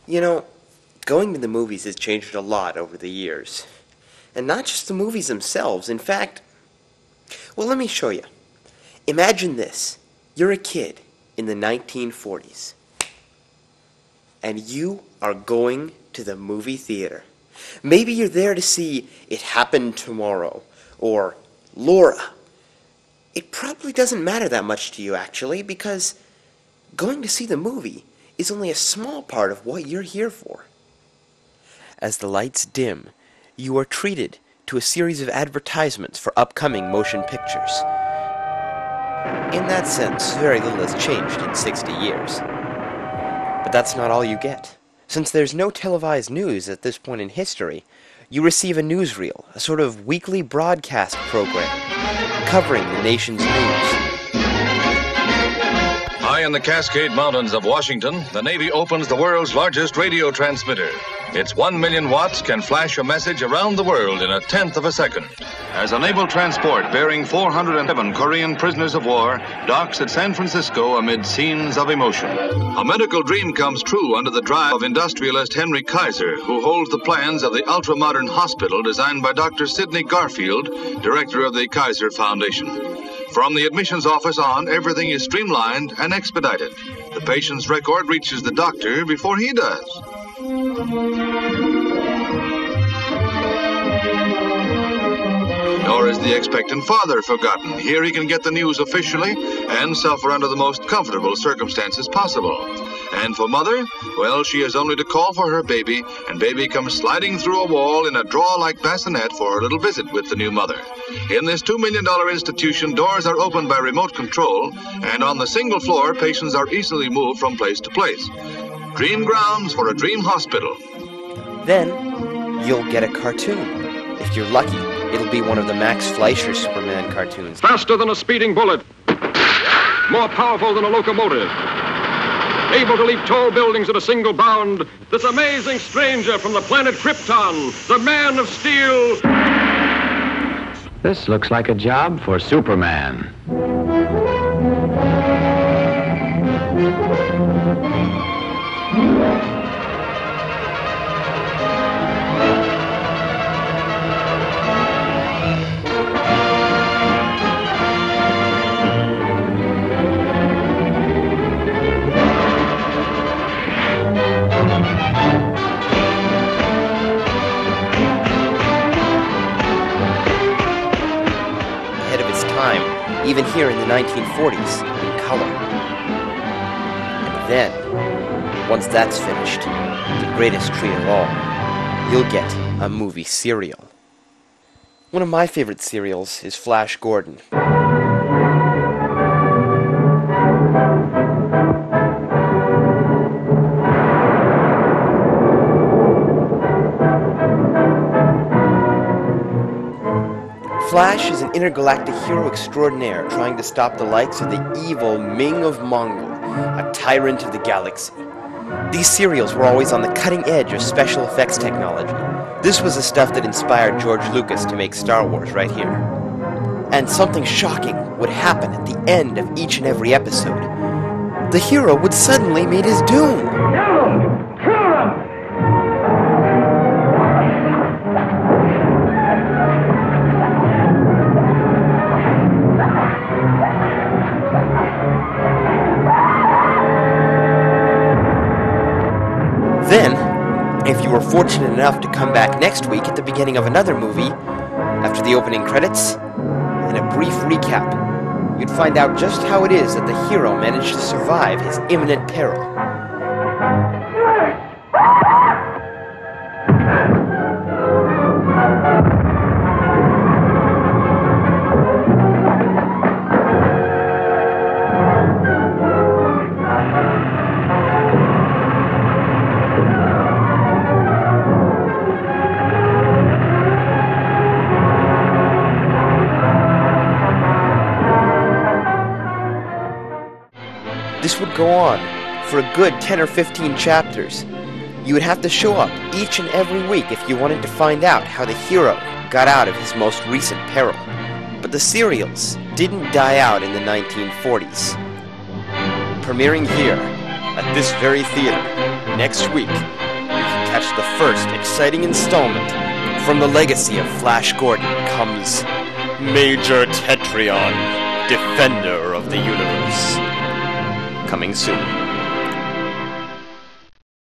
You know, going to the movies has changed a lot over the years. And not just the movies themselves. In fact, well, let me show you. Imagine this. You're a kid in the 1940s. And you are going to the movie theater. Maybe you're there to see It Happened Tomorrow, or Laura. It probably doesn't matter that much to you, actually, because going to see the movie is only a small part of what you're here for. As the lights dim, you are treated to a series of advertisements for upcoming motion pictures. In that sense, very little has changed in 60 years. But that's not all you get. Since there's no televised news at this point in history, you receive a newsreel, a sort of weekly broadcast program, covering the nation's news. High in the Cascade Mountains of Washington, the Navy opens the world's largest radio transmitter. Its 1 million watts can flash a message around the world in a tenth of a second. As a naval transport bearing 407 Korean prisoners of war docks at San Francisco amid scenes of emotion. A medical dream comes true under the drive of industrialist Henry Kaiser, who holds the plans of the ultra-modern hospital designed by Dr. Sidney Garfield, director of the Kaiser Foundation. From the admissions office on, everything is streamlined and expedited. The patient's record reaches the doctor before he does. Nor is the expectant father forgotten. Here he can get the news officially and suffer under the most comfortable circumstances possible. And for mother, well, she has only to call for her baby, and baby comes sliding through a wall in a draw-like bassinet for a little visit with the new mother. In this $2 million institution, doors are opened by remote control, and on the single floor, patients are easily moved from place to place. Dream grounds for a dream hospital. Then, you'll get a cartoon. If you're lucky, it'll be one of the Max Fleischer Superman cartoons. Faster than a speeding bullet. More powerful than a locomotive. Able to leap tall buildings at a single bound. This amazing stranger from the planet Krypton. The Man of Steel. This looks like a job for Superman. Even here in the 1940s, in color. And then, once that's finished, the greatest treat of all, you'll get a movie serial. One of my favorite serials is Flash Gordon. Flash is an intergalactic hero extraordinaire trying to stop the likes of the evil Ming of Mongol, a tyrant of the galaxy. These serials were always on the cutting edge of special effects technology. This was the stuff that inspired George Lucas to make Star Wars right here. And something shocking would happen at the end of each and every episode. The hero would suddenly meet his doom. Then, if you were fortunate enough to come back next week at the beginning of another movie, after the opening credits, and a brief recap, you'd find out just how it is that the hero managed to survive his imminent peril. This would go on for a good 10 or 15 chapters. You would have to show up each and every week if you wanted to find out how the hero got out of his most recent peril. But the serials didn't die out in the 1940s. Premiering here, at this very theater, next week, you can catch the first exciting installment. From the legacy of Flash Gordon comes Major Tetrion, Defender of the Universe. Coming soon.